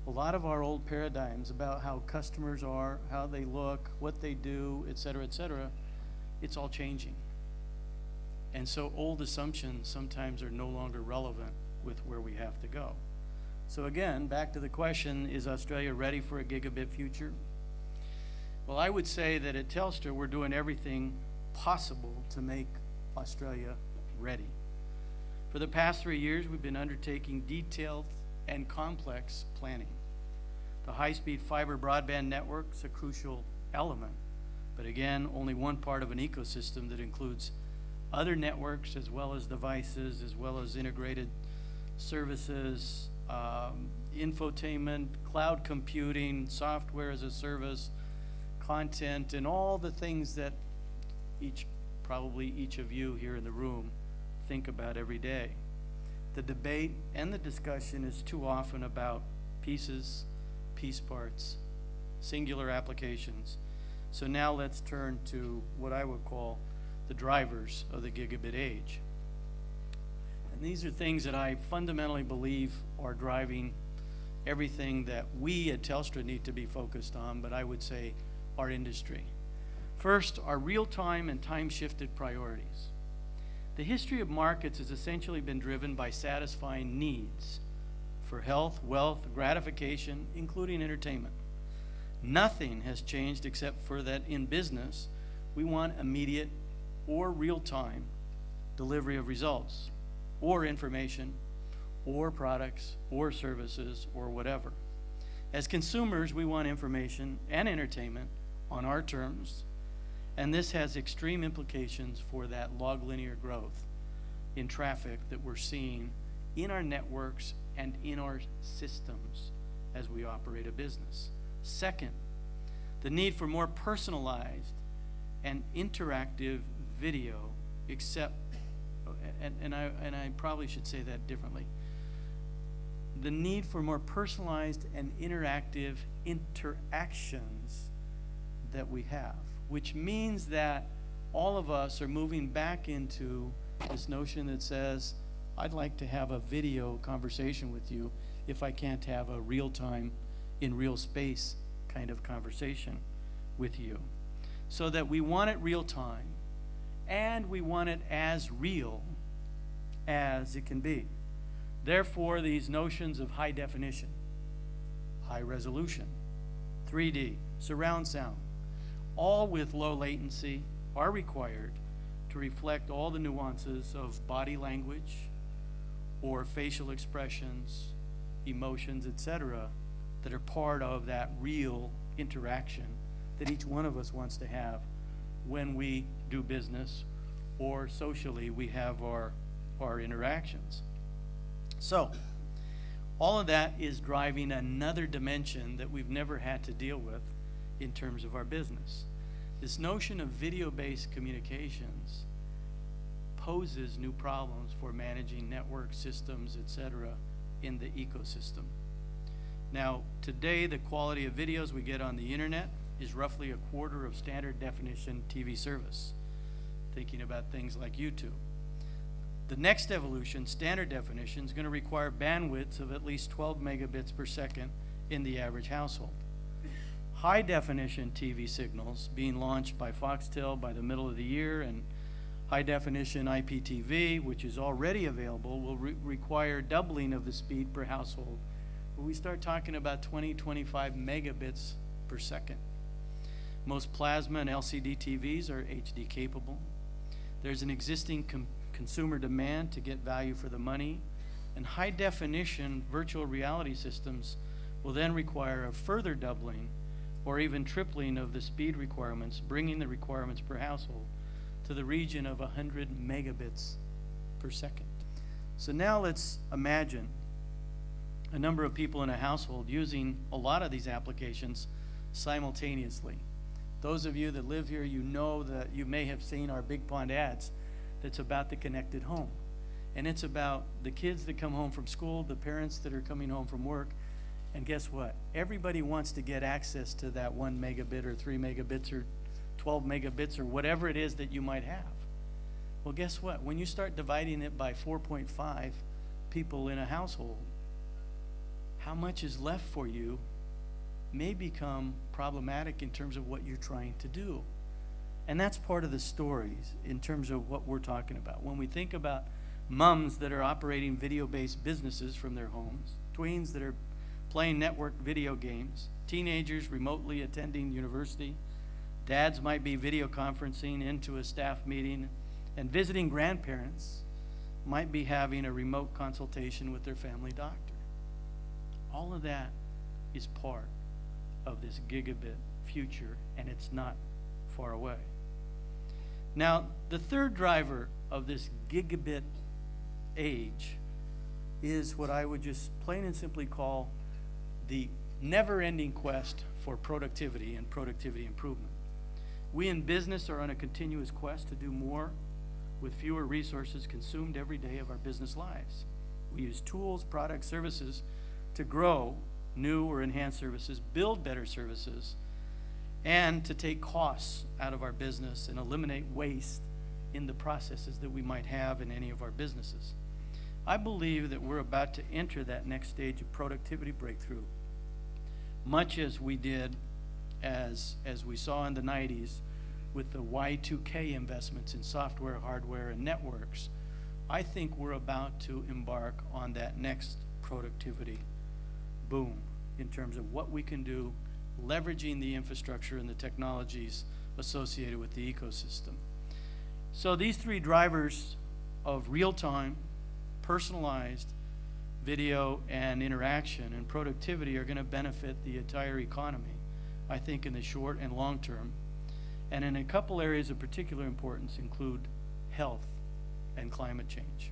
a lot of our old paradigms about how customers are, how they look, what they do, et cetera, it's all changing. And so old assumptions sometimes are no longer relevant with where we have to go. So again, back to the question, is Australia ready for a gigabit future? Well, I would say that at Telstra, we're doing everything possible to make Australia ready. For the past 3 years, we've been undertaking detailed and complex planning. The high-speed fiber broadband network is a crucial element, but again, only one part of an ecosystem that includes other networks as well as devices, as well as integrated services, infotainment, cloud computing, software as a service, content, and all the things that probably each of you here in the room think about every day. The debate and the discussion is too often about pieces, piece parts, singular applications. So now let's turn to what I would call the drivers of the gigabit age. And these are things that I fundamentally believe are driving everything that we at Telstra need to be focused on, but I would say our industry. First, our real-time and time-shifted priorities. The history of markets has essentially been driven by satisfying needs for health, wealth, gratification, including entertainment. Nothing has changed except for that in business, we want immediate or real-time delivery of results, or information, or products, or services, or whatever. As consumers, we want information and entertainment on our terms, and this has extreme implications for that log linear growth in traffic that we're seeing in our networks and in our systems as we operate a business. Second, the need for more personalized and interactive video, and I probably should say that differently. The need for more personalized and interactive interactions that we have, which means that all of us are moving back into this notion that says, I'd like to have a video conversation with you if I can't have a real-time, in real space kind of conversation with you. So that we want it real-time, and we want it as real as it can be. Therefore, these notions of high definition, high resolution, 3D, surround sound, all with low latency, are required to reflect all the nuances of body language or facial expressions, emotions, etc., that are part of that real interaction that each one of us wants to have when we do business or socially we have our interactions. So all of that is driving another dimension that we've never had to deal with in terms of our business. This notion of video-based communications poses new problems for managing network systems, etc., in the ecosystem. Now, today, the quality of videos we get on the internet is roughly a quarter of standard definition TV service, thinking about things like YouTube. The next evolution, standard definition, is going to require bandwidths of at least 12 megabits per second in the average household. High definition TV signals being launched by Foxtel by the middle of the year, and high definition IPTV, which is already available, will require doubling of the speed per household. We start talking about 20-25 megabits per second. Most plasma and LCD TVs are HD capable. There's an existing consumer demand to get value for the money, and high definition virtual reality systems will then require a further doubling or even tripling of the speed requirements, bringing the requirements per household to the region of 100 megabits per second. So now let's imagine a number of people in a household using a lot of these applications simultaneously. Those of you that live here, you know that you may have seen our Big Pond ads that's about the connected home. And it's about the kids that come home from school, the parents that are coming home from work, and guess what? Everybody wants to get access to that 1 megabit or 3 megabits or 12 megabits or whatever it is that you might have. Well, guess what? When you start dividing it by 4.5 people in a household, how much is left for you may become problematic in terms of what you're trying to do. And that's part of the stories in terms of what we're talking about. When we think about moms that are operating video-based businesses from their homes, tweens that are playing network video games, teenagers remotely attending university, dads might be video conferencing into a staff meeting, and visiting grandparents might be having a remote consultation with their family doctor. All of that is part of this gigabit future, and it's not far away. Now, the third driver of this gigabit age is what I would just plain and simply call the never-ending quest for productivity and productivity improvement. We in business are on a continuous quest to do more with fewer resources consumed every day of our business lives. We use tools, products, services to grow new or enhanced services, build better services, and to take costs out of our business and eliminate waste in the processes that we might have in any of our businesses. I believe that we're about to enter that next stage of productivity breakthrough, much as we did as we saw in the 90s with the Y2K investments in software, hardware, and networks. I think we're about to embark on that next productivity boom in terms of what we can do, leveraging the infrastructure and the technologies associated with the ecosystem. So these three drivers of real-time, personalized video and interaction and productivity are going to benefit the entire economy, I think, in the short and long term. And in a couple areas of particular importance include health and climate change.